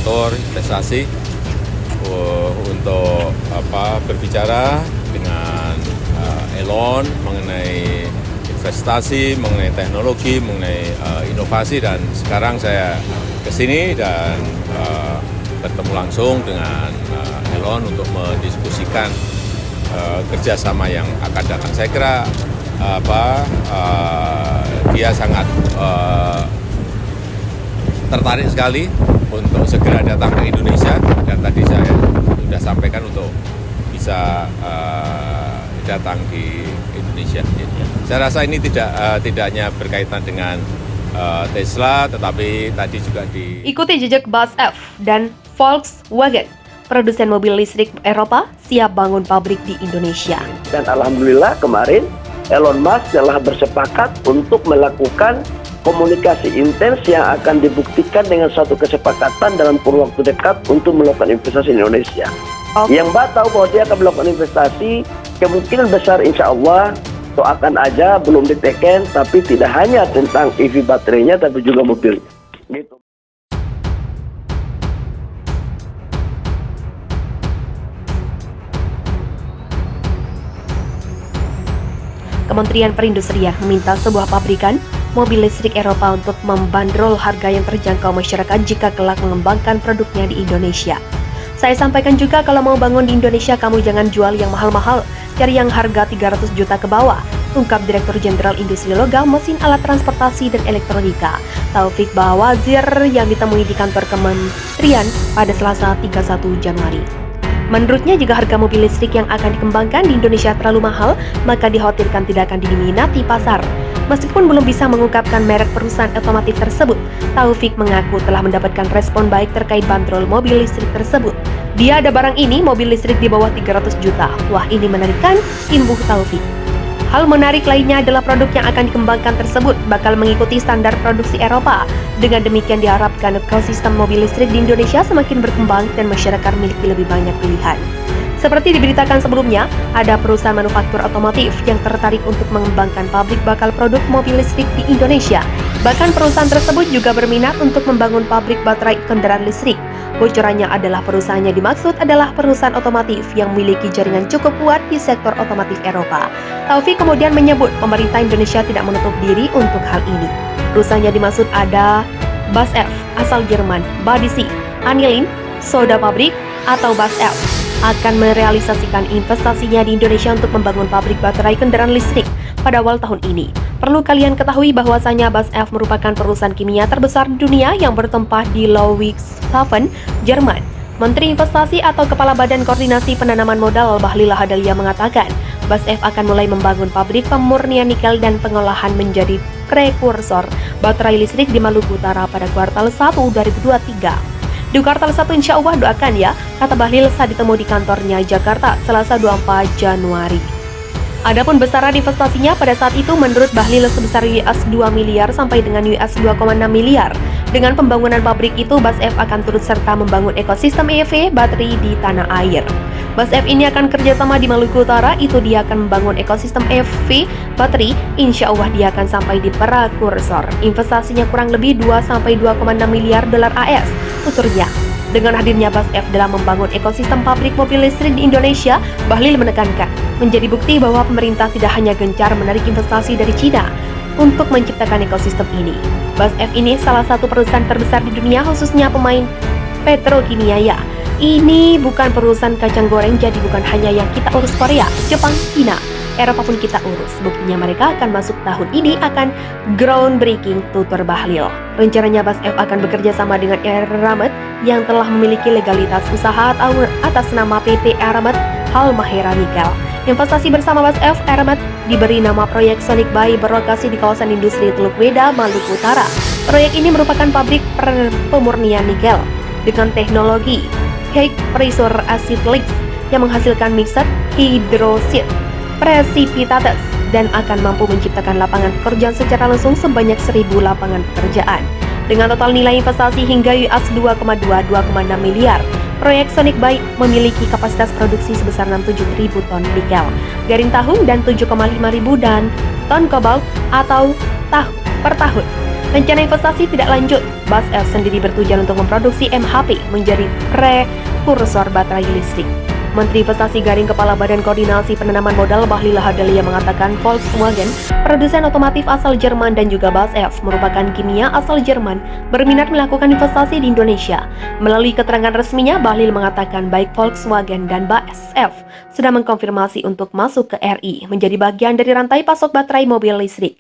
mengatur investasi untuk berbicara dengan Elon mengenai investasi, mengenai teknologi, mengenai inovasi, dan sekarang saya kesini dan bertemu langsung dengan Elon untuk mendiskusikan kerjasama yang akan datang. Saya kira dia sangat tertarik sekali untuk segera datang ke Indonesia, dan tadi saya sudah sampaikan untuk bisa datang di Indonesia. Saya rasa ini tidak hanya berkaitan dengan Tesla, tetapi tadi juga Ikuti jejak BASF dan Volkswagen. Produsen mobil listrik Eropa siap bangun pabrik di Indonesia. Dan alhamdulillah kemarin Elon Musk telah bersepakat untuk melakukan komunikasi intens yang akan dibuktikan dengan suatu kesepakatan dalam kurun waktu dekat untuk melakukan investasi di Indonesia. Yang Mbak tahu bahwa dia akan melakukan investasi, kemungkinan besar insya Allah doakan aja belum diteken, tapi tidak hanya tentang EV baterainya tapi juga mobil. Gitu. Kementerian Perindustrian meminta sebuah pabrikan mobil listrik Eropa untuk membandrol harga yang terjangkau masyarakat jika kelak mengembangkan produknya di Indonesia. Saya sampaikan juga kalau mau bangun di Indonesia kamu jangan jual yang mahal-mahal, cari yang harga 300 juta ke bawah, ungkap Direktur Jenderal Industri Logam, Mesin Alat Transportasi dan Elektronika, Taufik Bawazir yang ditemui di kantor Kementerian pada Selasa 31 Januari. Menurutnya, jika harga mobil listrik yang akan dikembangkan di Indonesia terlalu mahal, maka dikhawatirkan tidak akan diminati pasar. Meskipun belum bisa mengungkapkan merek perusahaan otomotif tersebut, Taufik mengaku telah mendapatkan respon baik terkait bandrol mobil listrik tersebut. Dia ada barang ini, mobil listrik di bawah 300 juta. Wah, ini menarikkan, imbuh Taufik. Hal menarik lainnya adalah produk yang akan dikembangkan tersebut bakal mengikuti standar produksi Eropa. Dengan demikian diharapkan ekosistem mobil listrik di Indonesia semakin berkembang dan masyarakat memiliki lebih banyak pilihan. Seperti diberitakan sebelumnya, ada perusahaan manufaktur otomotif yang tertarik untuk mengembangkan pabrik bakal produk mobil listrik di Indonesia. Bahkan perusahaan tersebut juga berminat untuk membangun pabrik baterai kendaraan listrik. Bocorannya adalah perusahaannya dimaksud adalah perusahaan otomotif yang memiliki jaringan cukup kuat di sektor otomotif Eropa. Taufik kemudian menyebut pemerintah Indonesia tidak menutup diri untuk hal ini. Perusahaannya dimaksud ada BASF asal Jerman, Badisi, Anilin, Soda Pabrik atau BASF akan merealisasikan investasinya di Indonesia untuk membangun pabrik baterai kendaraan listrik pada awal tahun ini. Perlu kalian ketahui bahwasanya BASF merupakan perusahaan kimia terbesar di dunia yang bertempat di Ludwigshafen, Jerman. Menteri Investasi atau Kepala Badan Koordinasi Penanaman Modal Bahlil Lahadalia mengatakan, BASF akan mulai membangun pabrik pemurnian nikel dan pengolahan menjadi prekursor baterai listrik di Maluku Utara pada kuartal 1 2023. Di kuartal 1 insya Allah doakan ya, kata Bahlil saat ditemu di kantornya Jakarta, Selasa 24 Januari. Adapun besaran investasinya pada saat itu menurut Bahlil sebesar US 2 miliar sampai dengan US 2,6 miliar. Dengan pembangunan pabrik itu, BASF akan turut serta membangun ekosistem EV baterai di tanah air. BASF ini akan kerjasama di Maluku Utara, itu dia akan membangun ekosistem EV baterai, insya Allah dia akan sampai di prekursor. Investasinya kurang lebih 2-2,6 miliar dolar AS, tuturnya. Dengan hadirnya BASF dalam membangun ekosistem pabrik mobil listrik di Indonesia, Bahlil menekankan, menjadi bukti bahwa pemerintah tidak hanya gencar menarik investasi dari Cina untuk menciptakan ekosistem ini. BASF ini salah satu perusahaan terbesar di dunia, khususnya pemain petrokimia ya. Ini bukan perusahaan kacang goreng, jadi bukan hanya yang kita urus Korea, Jepang, Cina, Eropa pun kita urus. Buktinya mereka akan masuk tahun ini akan groundbreaking, tutur Bahlil. Rencananya BASF akan bekerja sama dengan Eramet yang telah memiliki legalitas usaha atas nama PT Eramet Halmahera Nikel. Investasi bersama BASF Eramet diberi nama proyek Sonic Bay berlokasi di kawasan industri Teluk Weda, Maluku Utara. Proyek ini merupakan pabrik pemurnian nikel dengan teknologi high pressure acid leach yang menghasilkan mixed hydroxide precipitates dan akan mampu menciptakan lapangan pekerjaan secara langsung sebanyak 1.000 lapangan pekerjaan. Dengan total nilai investasi hingga US 2,2-2,6 miliar, proyek Sonic Bay memiliki kapasitas produksi sebesar 67.000 ton nikel, garing tahun dan 7,5 ribu dan ton kobalt atau per tahun. Rencana investasi tidak lanjut. BASF sendiri bertujuan untuk memproduksi MHP menjadi prekursor baterai listrik. Menteri Investasi Garing Kepala Badan Koordinasi Penanaman Modal Bahlil Lahadalia mengatakan Volkswagen, produsen otomotif asal Jerman dan juga BASF merupakan kimia asal Jerman berminat melakukan investasi di Indonesia. Melalui keterangan resminya, Bahlil mengatakan baik Volkswagen dan BASF sudah mengkonfirmasi untuk masuk ke RI menjadi bagian dari rantai pasok baterai mobil listrik.